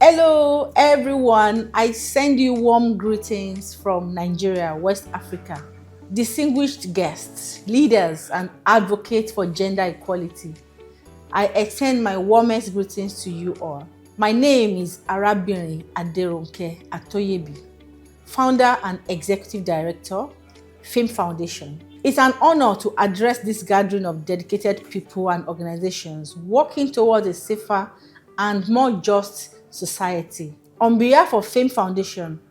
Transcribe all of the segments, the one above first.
Hello everyone, I send you warm greetings from Nigeria, West Africa. Distinguished guests, leaders and advocates for gender equality, I extend my warmest greetings to you all. My name is Arabinrin Aderonke Atoyebi, founder and executive director, Fame Foundation. It's an honor to address this gathering of dedicated people and organizations working towards a safer and more just society. On behalf of Fame Foundation,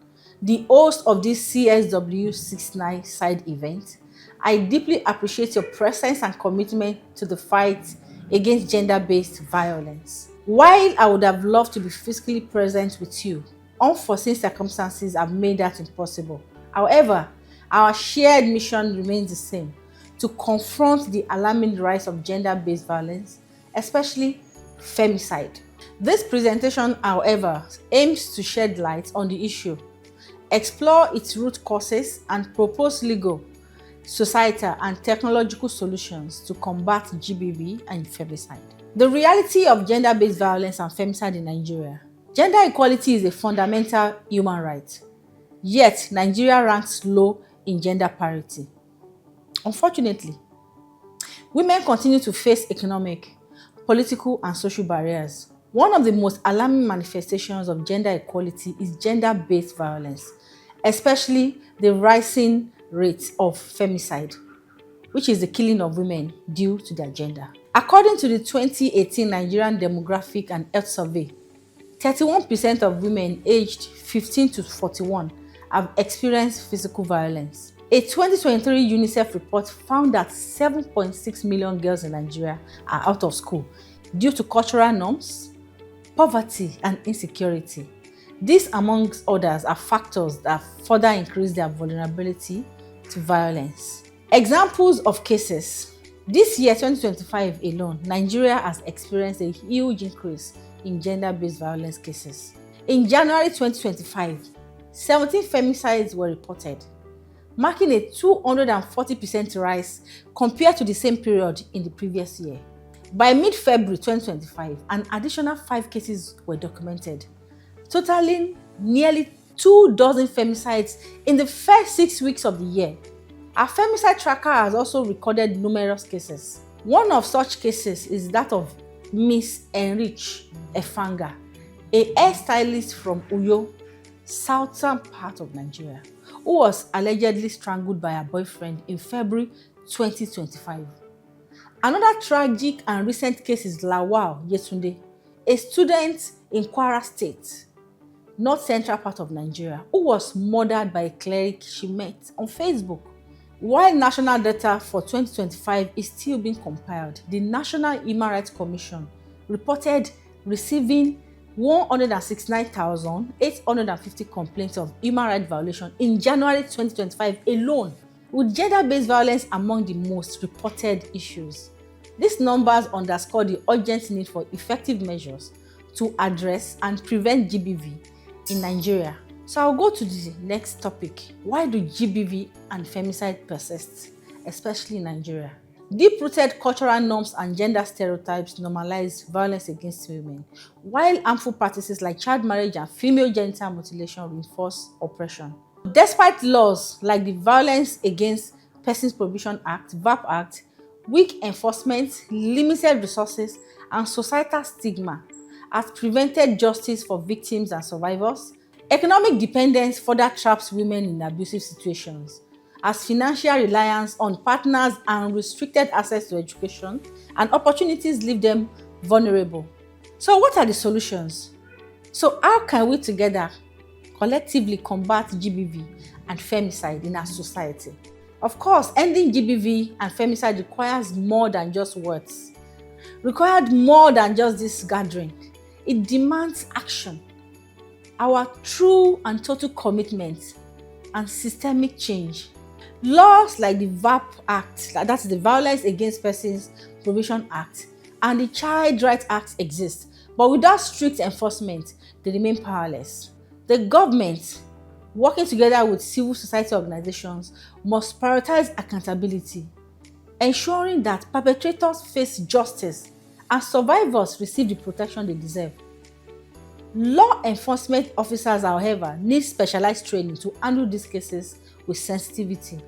the host of this CSW69 side event, I deeply appreciate your presence and commitment to the fight against gender-based violence. While I would have loved to be physically present with you, unforeseen circumstances have made that impossible. However, our shared mission remains the same: to confront the alarming rise of gender-based violence, especially femicide. This presentation, however, aims to shed light on the issue, explore its root causes, and propose legal, societal, and technological solutions to combat GBV and femicide. The reality of gender-based violence and femicide in Nigeria. Gender equality is a fundamental human right, yet Nigeria ranks low in gender parity. Unfortunately, women continue to face economic, political, and social barriers. One of the most alarming manifestations of gender equality is gender-based violence, especially the rising rate of femicide, which is the killing of women due to their gender. According to the 2018 Nigerian Demographic and Health Survey, 31% of women aged 15 to 41 have experienced physical violence. A 2023 UNICEF report found that 7.6 million girls in Nigeria are out of school due to cultural norms, poverty, and insecurity. These, amongst others, are factors that further increase their vulnerability to violence. Examples of cases. This year, 2025 alone, Nigeria has experienced a huge increase in gender-based violence cases. In January 2025, 17 femicides were reported, marking a 240% rise compared to the same period in the previous year. By mid-February 2025, an additional 5 cases were documented, totaling nearly 24 femicides in the first 6 weeks of the year. Our femicide tracker has also recorded numerous cases. One of such cases is that of Miss Enrich Efanga, a hairstylist from Uyo, southern part of Nigeria, who was allegedly strangled by her boyfriend in February 2025. Another tragic and recent case is Lawal Yetunde, a student in Kwara State, north central part of Nigeria, who was murdered by a cleric she met on Facebook. While national data for 2025 is still being compiled, the National Human Rights Commission reported receiving 169,850 complaints of human rights violation in January 2025 alone, with gender-based violence among the most reported issues. These numbers underscore the urgent need for effective measures to address and prevent GBV in Nigeria. So I'll go to the next topic. Why do GBV and femicide persist, especially in Nigeria? Deep-rooted cultural norms and gender stereotypes normalize violence against women, while harmful practices like child marriage and female genital mutilation reinforce oppression. Despite laws like the Violence Against Persons Prohibition Act, VAP Act, weak enforcement, limited resources, and societal stigma has prevented justice for victims and survivors. Economic dependence further traps women in abusive situations, as financial reliance on partners and restricted access to education and opportunities leave them vulnerable. So what are the solutions? So how can we together collectively combat GBV and femicide in our society? Of course, ending GBV and femicide requires more than just words, required more than just this gathering. It demands action, our true and total commitment, and systemic change. Laws like the VAP Act, that's the Violence Against Persons Prohibition Act, and the Child Rights Act exist, but without strict enforcement, they remain powerless. The government, working together with civil society organizations, must prioritize accountability, ensuring that perpetrators face justice and survivors receive the protection they deserve. Law enforcement officers, however, need specialized training to handle these cases with sensitivity,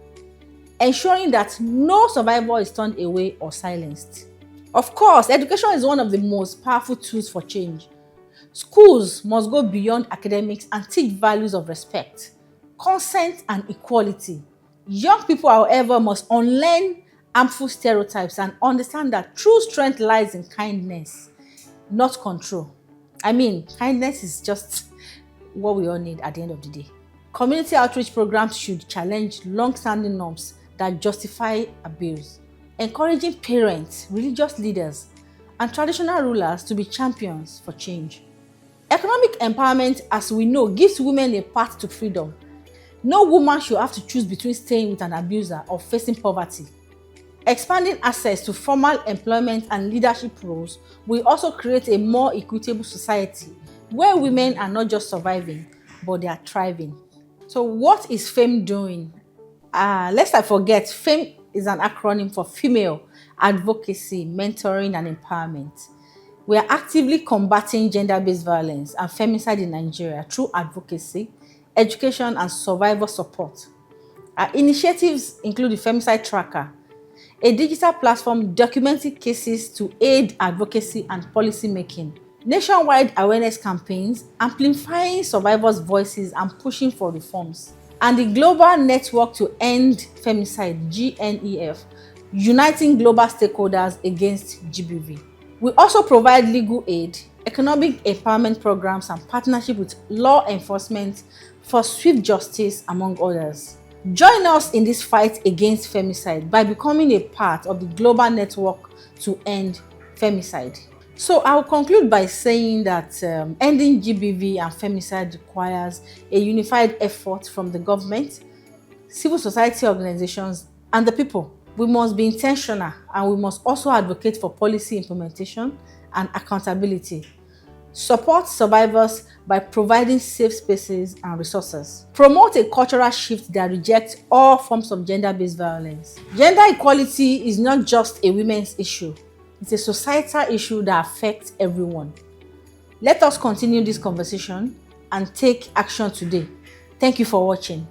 ensuring that no survivor is turned away or silenced. Of course, education is one of the most powerful tools for change. Schools must go beyond academics and teach values of respect, consent, and equality. Young people, however, must unlearn harmful stereotypes and understand that true strength lies in kindness, not control. Kindness is just what we all need at the end of the day. Community outreach programs should challenge long-standing norms that justify abuse, encouraging parents, religious leaders, and traditional rulers to be champions for change. Economic empowerment, as we know, gives women a path to freedom. No woman should have to choose between staying with an abuser or facing poverty. Expanding access to formal employment and leadership roles will also create a more equitable society where women are not just surviving, but they are thriving. So what is FAME doing? Lest I forget, FAME is an acronym for Female Advocacy, Mentoring and Empowerment. We are actively combating gender-based violence and femicide in Nigeria through advocacy, education, and survivor support. Our initiatives include the Femicide Tracker, a digital platform documenting cases to aid advocacy and policy making, nationwide awareness campaigns, amplifying survivors' voices and pushing for reforms, and the Global Network to End Femicide, GNEF, uniting global stakeholders against GBV. We also provide legal aid, economic empowerment programs, and partnership with law enforcement for swift justice, among others. Join us in this fight against femicide by becoming a part of the Global Network to End Femicide. So I'll conclude by saying that ending GBV and femicide requires a unified effort from the government, civil society organizations, and the people. We must be intentional, and we must also advocate for policy implementation and accountability. Support survivors by providing safe spaces and resources. Promote a cultural shift that rejects all forms of gender-based violence. Gender equality is not just a women's issue. It's a societal issue that affects everyone. Let us continue this conversation and take action today. Thank you for watching.